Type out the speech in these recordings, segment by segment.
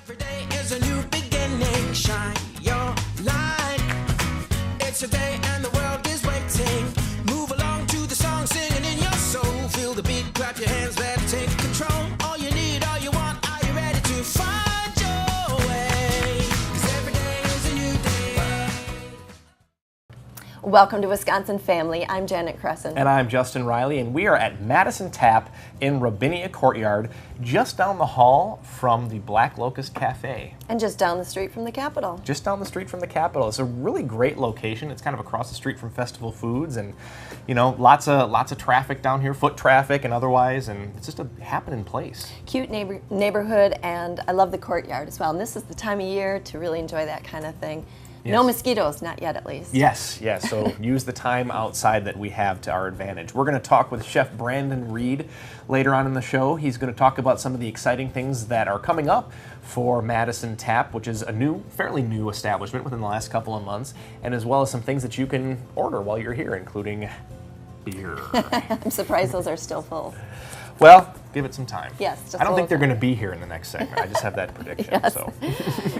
Every day is a new beginning. Shine your light. It's a day and the world is waiting. Move along to the song, singing in your soul. Feel the beat, clap your hands, let it take control. All you need, all you want, are you ready to find your way? 'Cause every day is a new day. Welcome to Wisconsin Family. I'm Janet Crescent. And I'm Justin Riley, and we are at Madison Tap in Robinia Courtyard, just down the hall from the Black Locust Cafe. And just down the street from the Capitol. Just down the street from the Capitol. It's a really great location. It's kind of across the street from Festival Foods, and you know, lots of traffic down here, foot traffic and otherwise, and it's just a happening place. Cute neighborhood, and I love the courtyard as well. And this is the time of year to really enjoy that kind of thing. Yes. No mosquitoes, not yet at least. Yes, yes. So use the time outside that we have to our advantage. We're going to talk with Chef Brandon Reed later on in the show. He's going to talk about some of the exciting things that are coming up for Madison Tap, which is a fairly new establishment within the last couple of months, and as well as some things that you can order while you're here, including beer. I'm surprised those are still full. Well, give it some time. Yes, just I don't a think they're little going to be here in the next segment. I just have that prediction. Yes. So.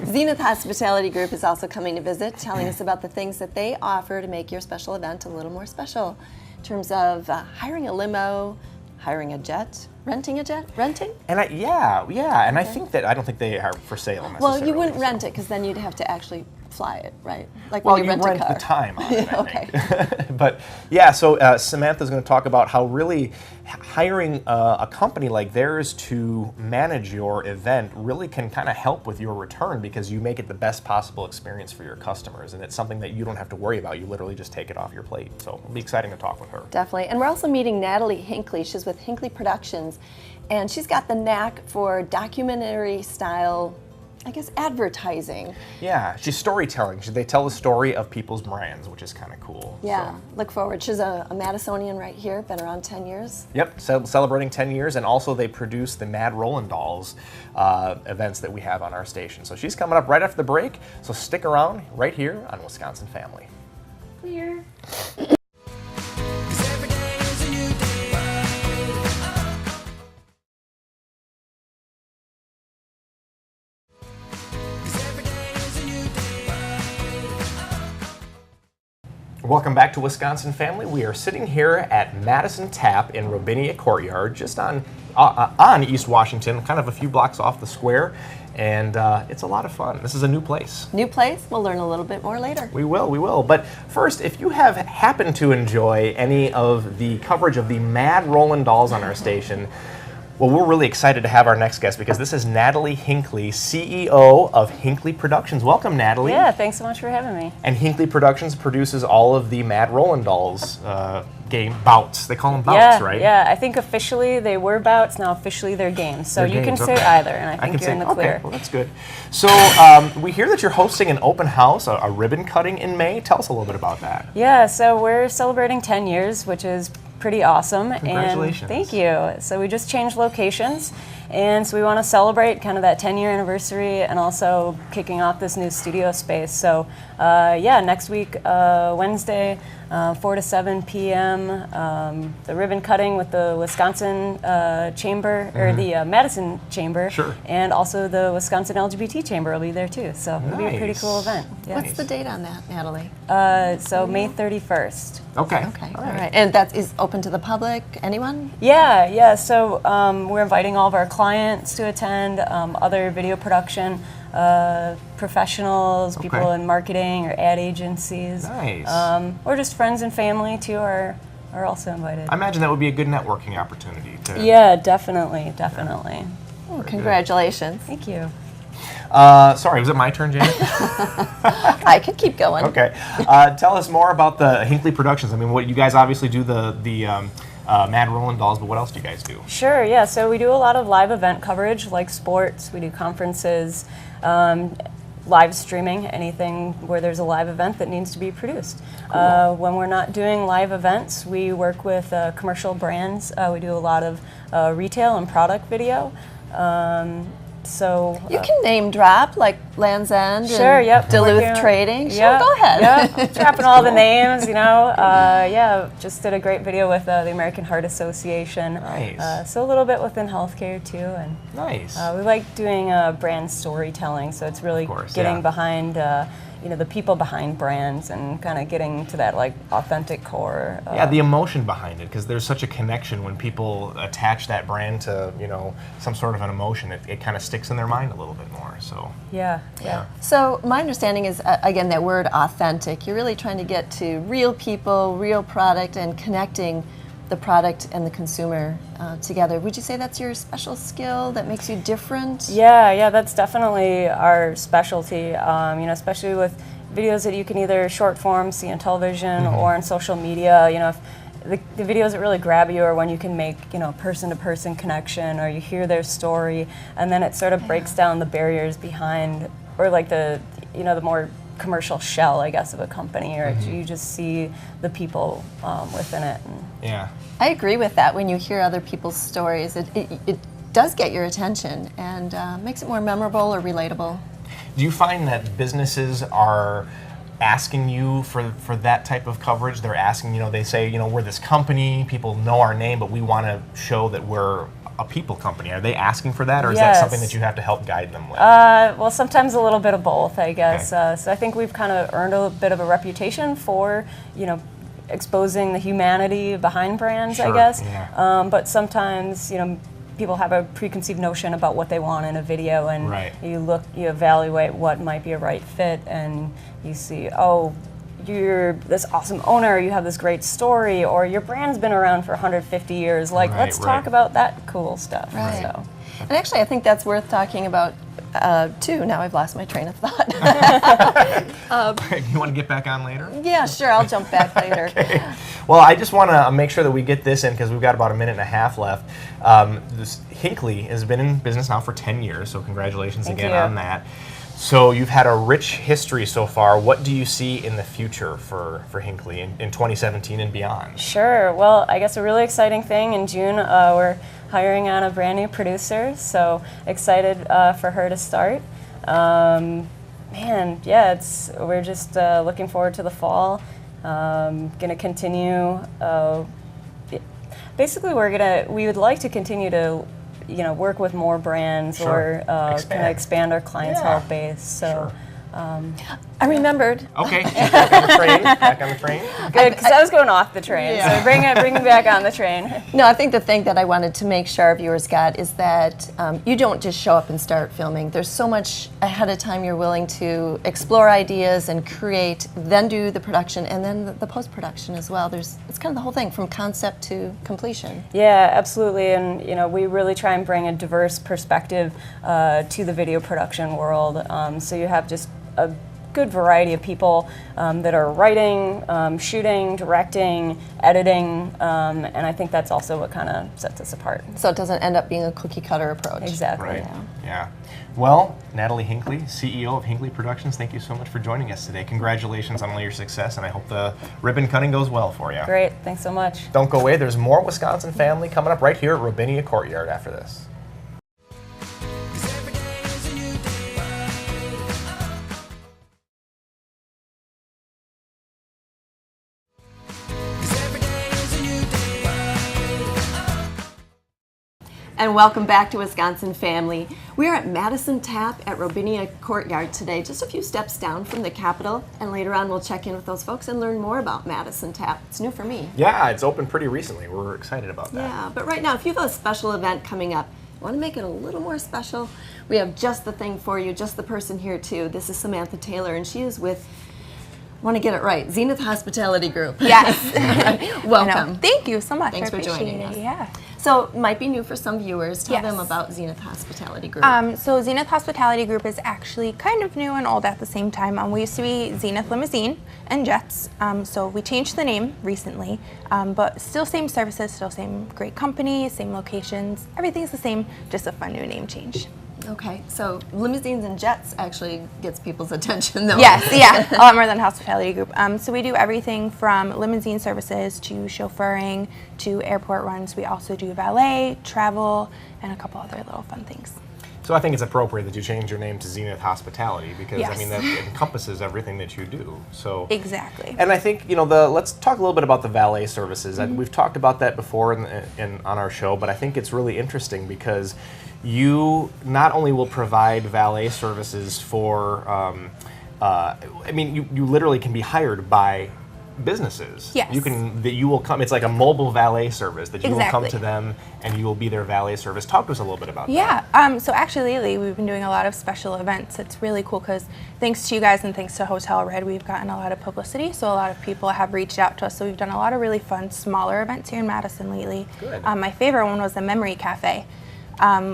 Zenith Hospitality Group is also coming to visit, telling us about the things that they offer to make your special event a little more special, in terms of hiring a limo, hiring a jet, renting a jet, renting. And I think that I don't think they are for sale necessarily. Well, you wouldn't rent it because then you'd have to actually fly it, right? Like Well, when you you rent a car. the time on it, I Okay. think. But yeah, so Samantha's going to talk about how really hiring a company like theirs to manage your event really can kind of help with your return, because you make it the best possible experience for your customers, and it's something that you don't have to worry about. You literally just take it off your plate. So it'll be exciting to talk with her. Definitely. And we're also meeting Natalie Hinckley. She's with Hinckley Productions, and she's got the knack for documentary style, I guess, advertising. Yeah, she's storytelling. They tell the story of people's brands, which is kind of cool. Yeah, So. look forward. She's a Madisonian right here, been around 10 years. Yep, celebrating 10 years, and also they produce the Mad Rollin' Dolls events that we have on our station. So she's coming up right after the break, so stick around right here on Wisconsin Family. Clear. 'Cause every day is a new day. Welcome back to Wisconsin Family. We are sitting here at Madison Tap in Robinia Courtyard, just on East Washington, kind of a few blocks off the square, and it's a lot of fun. This is a new place. New place. We'll learn a little bit more later. We will. But first, if you have happened to enjoy any of the coverage of the Mad Rollin' Dolls on our station, well, we're really excited to have our next guest, because this is Natalie Hinckley, CEO of Hinckley Productions. Welcome, Natalie. Yeah, thanks so much for having me. And Hinckley Productions produces all of the Mad Rollin' Dolls game bouts. They call them bouts, Yeah, right? yeah. I think officially they were bouts. Now officially they're games. So They're you games, can say okay. either, and I think can you're in the say, clear. Okay, well, that's good. So we hear that you're hosting an open house, a ribbon cutting in May. Tell us a little bit about that. Yeah, so we're celebrating 10 years, which is pretty awesome. Congratulations. And thank you. So we just changed locations, and so we want to celebrate kind of that 10-year anniversary and also kicking off this new studio space. So yeah, next week, Wednesday, 4 to 7 p.m., the ribbon cutting with the Wisconsin Chamber, or the Madison Chamber, Sure. and also the Wisconsin LGBT Chamber will be there too. So it'll be a pretty Nice. cool event. Yeah. What's the date on that, Natalie? So May 31st. Okay. Okay, all right. And that is open to the public? Anyone? Yeah. So we're inviting all of our clients to attend, other video production professionals, people Okay. in marketing or ad agencies. Nice. Or just friends and family too are also invited. I imagine that would be a good networking opportunity. Yeah, definitely. Oh, congratulations. Thank you. Sorry, was it my turn, Janet? I could keep going. Okay. Tell us more about the Hinckley Productions. I mean, what you guys obviously do the Mad Rollin' Dolls, but what else do you guys do? Sure, yeah. So we do a lot of live event coverage, like sports. We do conferences, live streaming, anything where there's a live event that needs to be produced. Cool. When we're not doing live events, we work with commercial brands. We do a lot of retail and product video. So You can name drop like Land's End Sure, and yep. Duluth Working- Trading. Sure, Yep, go ahead. Yep. Dropping all the names, yeah, just did a great video with the American Heart Association. Nice. So a little bit within healthcare too, and Nice. we like doing brand storytelling. So it's really course, getting yeah. behind, the people behind brands and kind of getting to that like authentic core. Yeah, the emotion behind it, because there's such a connection when people attach that brand to, some sort of an emotion. It kind of sticks in their mind a little bit more. So Yeah. So my understanding is, again, that word authentic. You're really trying to get to real people, real product, and connecting the product and the consumer together. Would you say that's your special skill that makes you different? Yeah, that's definitely our specialty. Especially with videos that you can either short form see on television or on social media. If the videos that really grab you are when you can make person-to-person connection, or you hear their story, and then it sort of breaks down the barriers behind, or like the more commercial shell, I guess, of a company, or you just see the people within it. yeah. I agree with that. When you hear other people's stories, it does get your attention and makes it more memorable or relatable. Do you find that businesses are asking you for that type of coverage? They're asking, they say, we're this company, people know our name, but we want to show that we're a people company. Are they asking for that, or is that Yes. something that you have to help guide them with? Well, sometimes a little bit of both, I guess. Okay. So I think we've kind of earned a bit of a reputation for, exposing the humanity behind brands, I Sure, guess. yeah. But sometimes, people have a preconceived notion about what they want in a video, and Right. you evaluate what might be a right fit, and you see, oh, you're this awesome owner, you have this great story, or your brand's been around for 150 years. Like, Right, let's right. talk about that cool stuff. Right. So. And actually, I think that's worth talking about too. Now I've lost my train of thought. You want to get back on later? Yeah, sure, I'll jump back later. Well, I just want to make sure that we get this in, because we've got about a minute and a half left. Hinckley has been in business now for 10 years, so congratulations Thank again you. on that. So you've had a rich history so far. What do you see in the future for Hinckley in 2017 and beyond? Sure. Well, I guess a really exciting thing in June, we're hiring on a brand new producer, so excited for her to start. We're just looking forward to the fall. Gonna continue. Basically, we would like to continue to, work with more brands, Sure. or kind of expand our clientele Yeah. base. So. I remembered. Okay, back on the train. Back on the train. Good, because I was going off the train, Yeah. so bring me back on the train. No, I think the thing that I wanted to make sure our viewers got is that you don't just show up and start filming. There's so much ahead of time you're willing to explore ideas and create, then do the production, and then the post-production as well. It's kind of the whole thing from concept to completion. Yeah, absolutely, and we really try and bring a diverse perspective to the video production world. So you have just a good variety of people that are writing, shooting, directing, editing, and I think that's also what kind of sets us apart. So it doesn't end up being a cookie cutter approach. Exactly. Right. Yeah. Well, Natalie Hinckley, CEO of Hinckley Productions, thank you so much for joining us today. Congratulations on all your success, and I hope the ribbon cutting goes well for you. Great, thanks so much. Don't go away. There's more Wisconsin Family coming up right here at Robinia Courtyard after this. 'Cause every day is a new day. And welcome back to Wisconsin Family. We are at Madison Tap at Robinia Courtyard today, just a few steps down from the Capitol. And later on, we'll check in with those folks and learn more about Madison Tap. It's new for me. Yeah, it's opened pretty recently. We're excited about that. Yeah, but right now, if you have a special event coming up, want to make it a little more special, we have just the thing for you, just the person here too. This is Samantha Taylor, and she is with, want to get it right, Zenith Hospitality Group. Yes. Welcome. Thank you so much. Thanks I for joining appreciate us. it. Yeah. So, might be new for some viewers. Tell Yes. them about Zenith Hospitality Group. So Zenith Hospitality Group is actually kind of new and old at the same time. We used to be Zenith Limousine and Jets. So we changed the name recently, but still same services, still same great company, same locations. Everything's the same, just a fun new name change. Okay, so limousines and jets actually gets people's attention, though. Yes, yeah, a lot more than Hospitality Group. So we do everything from limousine services to chauffeuring to airport runs. We also do valet, travel, and a couple other little fun things. So I think it's appropriate that you change your name to Zenith Hospitality because I Yes. mean that encompasses everything that you do. So Exactly. And I think let's talk a little bit about the valet services. And we've talked about that before on our show, but I think it's really interesting because you not only will provide valet services for, you literally can be hired by businesses. Yes. You will come. It's like a mobile valet service that you will come Exactly. to them and you will be their valet service. Talk to us a little bit about that. Yeah, so actually lately we've been doing a lot of special events. It's really cool because thanks to you guys and thanks to Hotel Red, we've gotten a lot of publicity. So a lot of people have reached out to us. So we've done a lot of really fun, smaller events here in Madison lately. Good. My favorite one was the Memory Cafe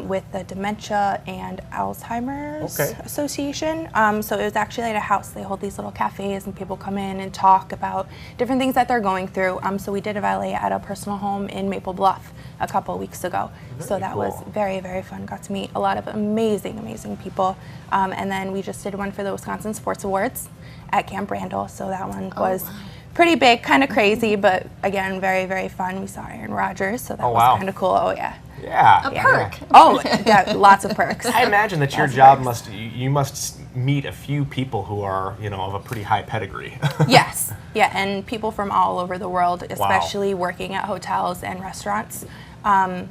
with the Dementia and Alzheimer's Okay. Association. So it was actually at a house. They hold these little cafes and people come in and talk about different things that they're going through. So we did a valet at a personal home in Maple Bluff a couple weeks ago. So that was cool. very, very fun. Got to meet a lot of amazing, amazing people. And then we just did one for the Wisconsin Sports Awards at Camp Randall. So that one was pretty big, kind of crazy, but again, very, very fun. We saw Aaron Rodgers, so that was wow. kind of cool. Oh, yeah. Yeah. A perk. Oh, yeah, lots of perks. I imagine that your Lots of job perks. you must meet a few people who are, of a pretty high pedigree. Yes, yeah, and people from all over the world, especially working at hotels and restaurants.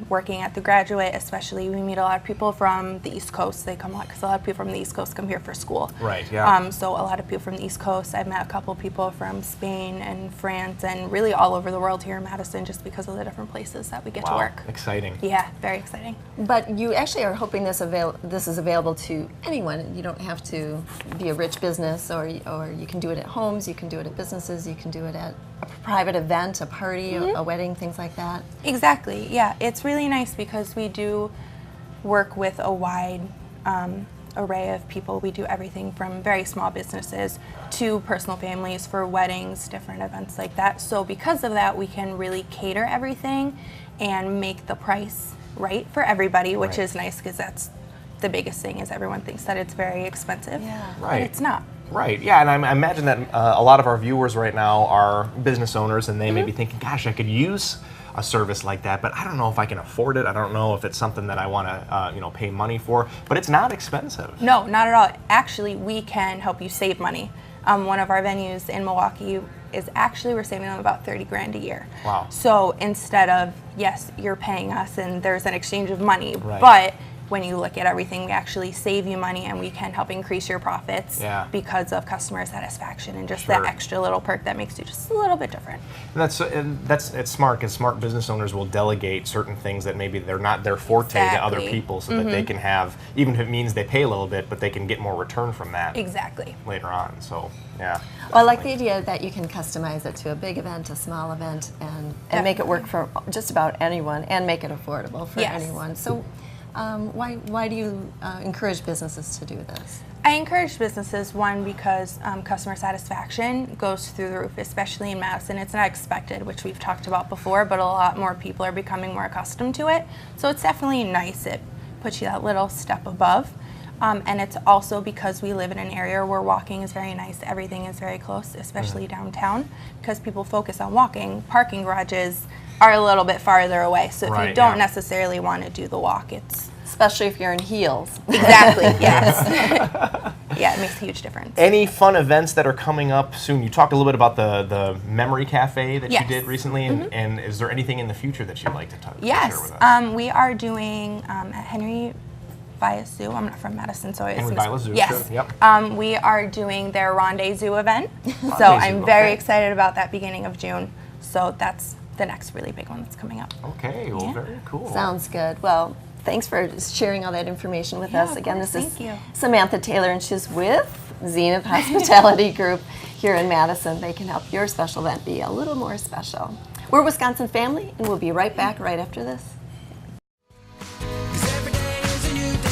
Working at the Graduate, especially, we meet a lot of people from the East Coast. They come a lot because a lot of people from the East Coast come here for school. Right, yeah. So a lot of people from the East Coast. I've met a couple people from Spain and France and really all over the world here in Madison just because of the different places that we get to work. Exciting. Yeah, very exciting. But you actually are hoping this is available to anyone. You don't have to be a rich business, or you can do it at homes, you can do it at businesses, you can do it at a private event, a party, a wedding, things like that. Exactly, yeah. It's really nice because we do work with a wide array of people. We do everything from very small businesses to personal families for weddings, different events like that. So because of that, we can really cater everything and make the price right for everybody, which Right. is nice because that's the biggest thing is everyone thinks that it's very expensive, Yeah. but Right. it's not. Right, yeah, and I imagine that a lot of our viewers right now are business owners, and they may be thinking, gosh, I could use a service like that, but I don't know if I can afford it. I don't know if it's something that I want to, pay money for, but it's not expensive. No, not at all. Actually, we can help you save money. One of our venues in Milwaukee is actually, we're saving them about 30 grand a year. Wow. So instead of, yes, you're paying us and there's an exchange of money, Right. but when you look at everything, we actually save you money and we can help increase your profits Yeah. because of customer satisfaction and just Sure. that extra little perk that makes you just a little bit different. And it's smart, because smart business owners will delegate certain things that maybe they're not their forte to other Exactly. people, so that they can have, even if it means they pay a little bit, but they can get more return from that Exactly. later on. So, yeah. Well, I like the idea that you can customize it to a big event, a small event, and make it work for just about anyone and make it affordable for Yes. anyone. So why do you encourage businesses to do this? I encourage businesses, one, because customer satisfaction goes through the roof, especially in Madison. It's not expected, which we've talked about before, but a lot more people are becoming more accustomed to it. So it's definitely nice. It puts you that little step above. And it's also because we live in an area where walking is very nice. Everything is very close, especially downtown, because people focus on walking. Parking garages are a little bit farther away. So if Right, you don't yeah. necessarily want to do the walk, it's Especially if you're in heels. exactly, yes. Yeah, it makes a huge difference. Any fun events that are coming up soon? You talked a little bit about the Memory Cafe that you Yes. did recently, and is there anything in the future that you'd like to share Yes, with us? we are doing at Henry Vias Zoo. I'm not from Madison, so it's Henry Vias Zoo, yes. sure, yep. We are doing their Rendezvous event, so Rendezvous, I'm very okay. excited about that beginning of June. So that's the next really big one that's coming up. Okay, well, Yeah. very cool. Sounds good. Well, thanks for sharing all that information with Yeah, us. of Again, course. this is Thank you. Samantha Taylor, and she's with Zenith Hospitality Group here in Madison. They can help your special event be a little more special. We're Wisconsin Family, and we'll be right back right after this. 'Cause every day is a new day.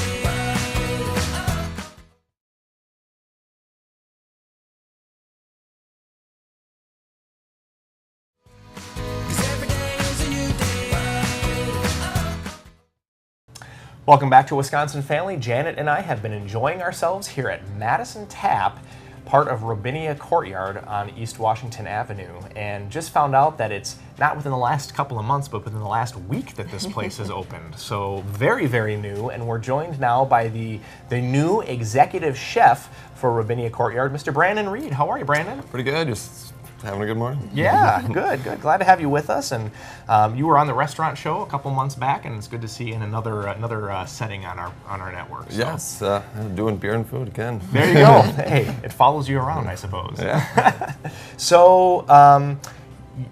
Welcome back to Wisconsin Family. Janet and I have been enjoying ourselves here at Madison Tap part of Robinia Courtyard on East Washington Avenue, and just found out that it's not within the last couple of months, but within the last week that this place has opened. So very, very new, and we're joined now by the new executive chef for Robinia Courtyard, Mr. Brandon Reed. How are you, Brandon? Pretty good, just having a good morning. Yeah, good. Glad to have you with us. And you were on the restaurant show a couple months back, and it's good to see you in another setting on our network. So. Yes, doing beer and food again. There you go. Hey, it follows you around, I suppose. Yeah. So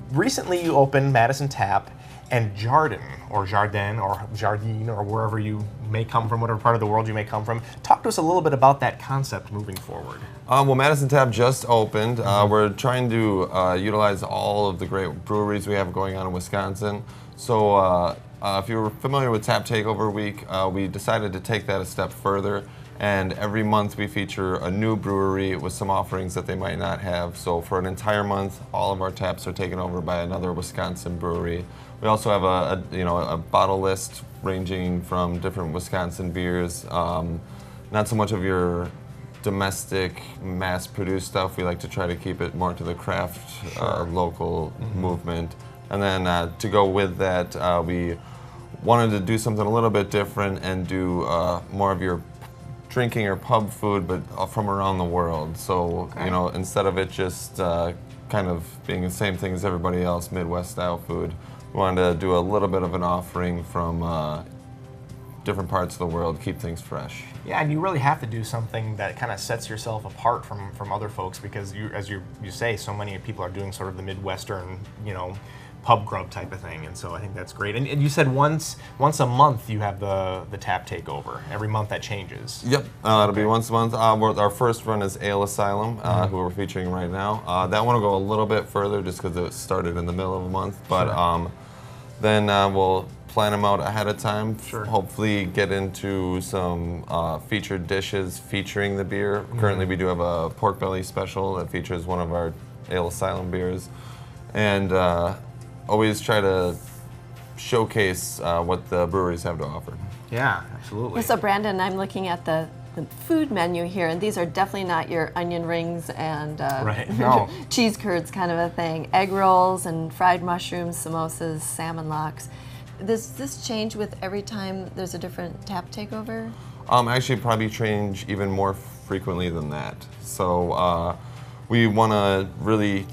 recently you opened Madison Tap and Jardin or Jardin or wherever you may come from, whatever part of the world you may come from. Talk to us a little bit about that concept moving forward. Well, Madison Tap just opened. We're trying to utilize all of the great breweries we have going on in Wisconsin. So if you're familiar with Tap Takeover Week, we decided to take that a step further. And every month we feature a new brewery with some offerings that they might not have. So for an entire month, all of our taps are taken over by another Wisconsin brewery. We also have a bottle list ranging from different Wisconsin beers. Not so much of your domestic, mass-produced stuff. We like to try to keep it more to the craft, local movement. And then to go with that, we wanted to do something a little bit different and do more of your drinking or pub food, but from around the world. So, instead of it just kind of being the same thing as everybody else, Midwest-style food, we wanted to do a little bit of an offering from different parts of the world, keep things fresh. Yeah, and you really have to do something that kind of sets yourself apart from other folks, because as you say, so many people are doing sort of the Midwestern, pub grub type of thing, and so I think that's great. And you said once a month you have the tap takeover. Every month that changes. Yep, it'll be once a month. Our first run is Ale Asylum, who we're featuring right now. That one will go a little bit further just because it started in the middle of a month, but then we'll plan them out ahead of time. Sure. Hopefully get into some featured dishes featuring the beer. Currently we do have a pork belly special that features one of our Ale Asylum beers, and always try to showcase what the breweries have to offer. Yeah, absolutely. So Brandon, I'm looking at the food menu here, and these are definitely not your onion rings and Right. No. cheese curds kind of a thing. Egg rolls and fried mushrooms, samosas, salmon lox. Does this change with every time there's a different tap takeover? Actually, probably change even more frequently than that. So we want to really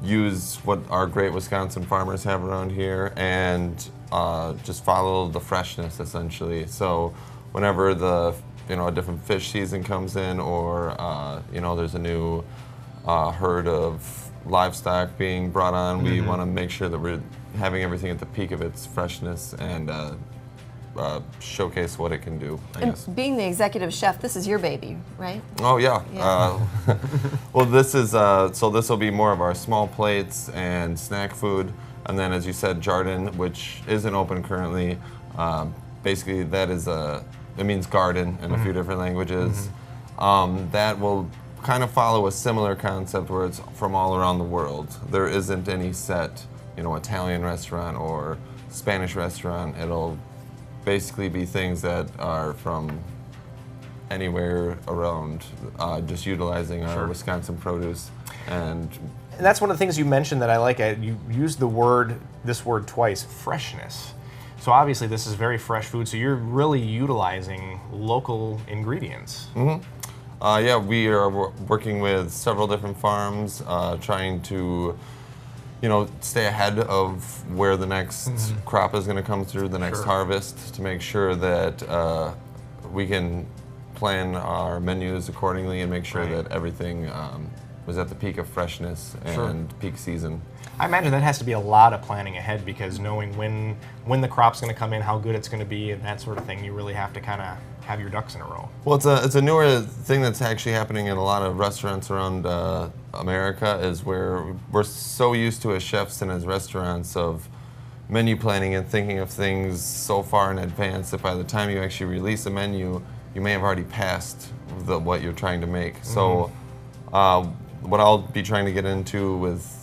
use what our great Wisconsin farmers have around here and just follow the freshness, essentially. So whenever a different fish season comes in, or there's a new herd of livestock being brought on, we want to make sure that we're having everything at the peak of its freshness and showcase what it can do, I guess. And being the executive chef, this is your baby, right? Oh yeah. Yeah. Well, this is so this will be more of our small plates and snack food, and then as you said, Jardin, which isn't open currently. Basically, it means garden in a few different languages. That will kind of follow a similar concept where it's from all around the world. There isn't any set, Italian restaurant or Spanish restaurant. It'll basically be things that are from anywhere around, just utilizing our Wisconsin produce. And that's one of the things you mentioned that I like. You used this word twice, freshness. So obviously this is very fresh food, so you're really utilizing local ingredients. Yeah, we are working with several different farms, trying to stay ahead of where the next crop is going to come through, the next harvest, to make sure that we can plan our menus accordingly and make sure that everything was at the peak of freshness and peak season. I imagine that has to be a lot of planning ahead, because knowing when the crop's going to come in, how good it's going to be, and that sort of thing, you really have to kind of have your ducks in a row. Well, it's a newer thing that's actually happening in a lot of restaurants around America, is where we're so used to as chefs and as restaurants of menu planning and thinking of things so far in advance that by the time you actually release a menu, you may have already passed what you're trying to make. So what I'll be trying to get into with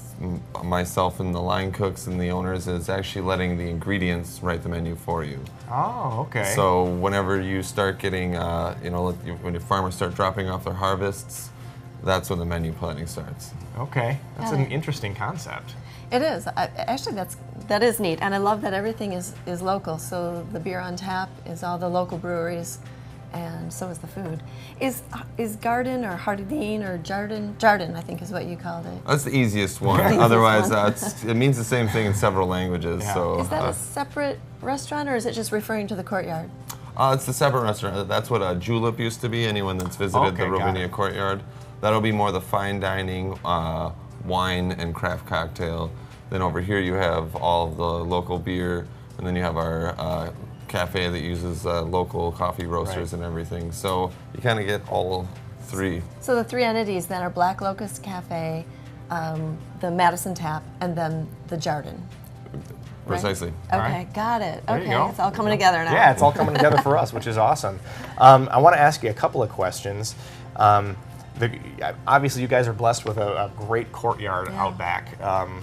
myself and the line cooks and the owners is actually letting the ingredients write the menu for you. Oh, okay. So whenever you start getting, when your farmers start dropping off their harvests, that's when the menu planning starts. Okay, that's Got an it. interesting concept. It is. Actually, that is neat, and I love that everything is local. So the beer on tap is all the local breweries, and so is the food. Is Garden or Hardin or Jardin, I think is what you called it. That's the easiest one. Otherwise, it means the same thing in several languages. Yeah. So Is that a separate restaurant, or is it just referring to the courtyard? it's the separate restaurant. That's what a julep used to be. Anyone that's visited the Okay, got Ravinia it. Courtyard, that'll be more the fine dining, wine and craft cocktail. Then over here you have all of the local beer, and then you have our cafe that uses local coffee roasters Right. and everything. So you kind of get all three. So the three entities then are Black Locust Cafe, the Madison Tap, and then the Jardin. Right? Precisely. Okay, right. got it. There you Okay, go. it's all coming together now. Yeah, it's all coming together for us, which is awesome. I want to ask you a couple of questions. Obviously, you guys are blessed with a great courtyard Yeah. out back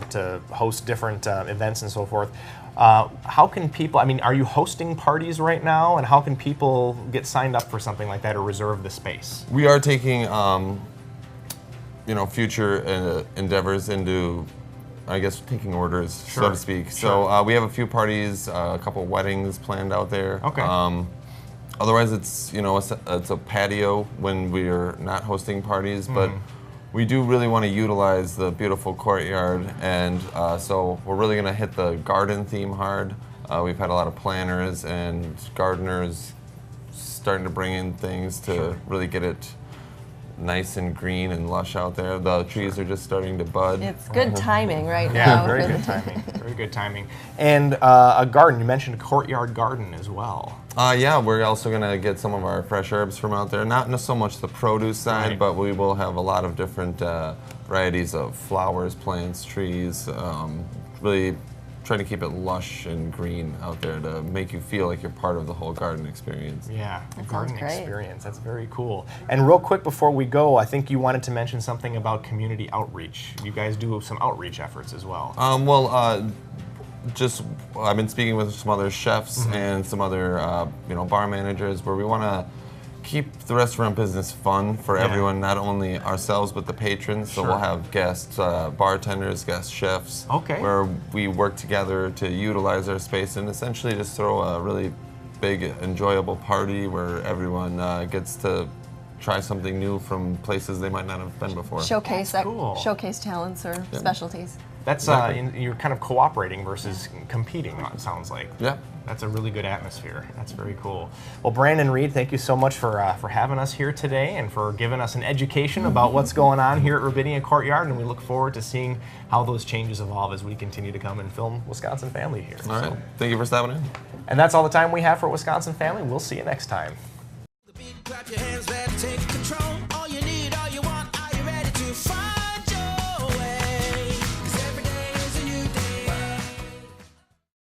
to host different events and so forth. How can people, I mean, are you hosting parties right now? And how can people get signed up for something like that or reserve the space? We are taking, future endeavors into, I guess, taking orders, so Sure, to speak. sure. So we have a few parties, a couple weddings planned out there. Okay. Otherwise, it's it's a patio when we're not hosting parties, but we do really want to utilize the beautiful courtyard, and so we're really going to hit the garden theme hard. We've had a lot of planners and gardeners starting to bring in things to really get it nice and green and lush out there. The trees are just starting to bud. It's good timing right Yeah, now. very for good the- timing. Very good timing. And a garden, you mentioned a courtyard garden as well. Yeah, we're also going to get some of our fresh herbs from out there. Not so much the produce side, Right. but we will have a lot of different varieties of flowers, plants, trees. Really trying to keep it lush and green out there to make you feel like you're part of the whole garden experience. Yeah, the That garden sounds great. experience. That's very cool. And real quick before we go, I think you wanted to mention something about community outreach. You guys do some outreach efforts as well. I've been speaking with some other chefs and some other bar managers where we want to keep the restaurant business fun for Yeah. everyone, not only ourselves but the patrons. So Sure. we'll have guest bartenders, guest chefs, Okay. where we work together to utilize our space and essentially just throw a really big, enjoyable party where everyone gets to try something new from places they might not have been before. Showcase That's cool. showcase talents or specialties. That's Exactly. you're kind of cooperating versus competing, it sounds like. Yeah. That's a really good atmosphere. That's very cool. Well, Brandon Reed, thank you so much for having us here today and for giving us an education about what's going on here at Ravinia Courtyard, and we look forward to seeing how those changes evolve as we continue to come and film Wisconsin Family here. All right. So- Thank you for stopping in. and that's all the time we have for Wisconsin Family. We'll see you next time. The beat, clap your hands, let's take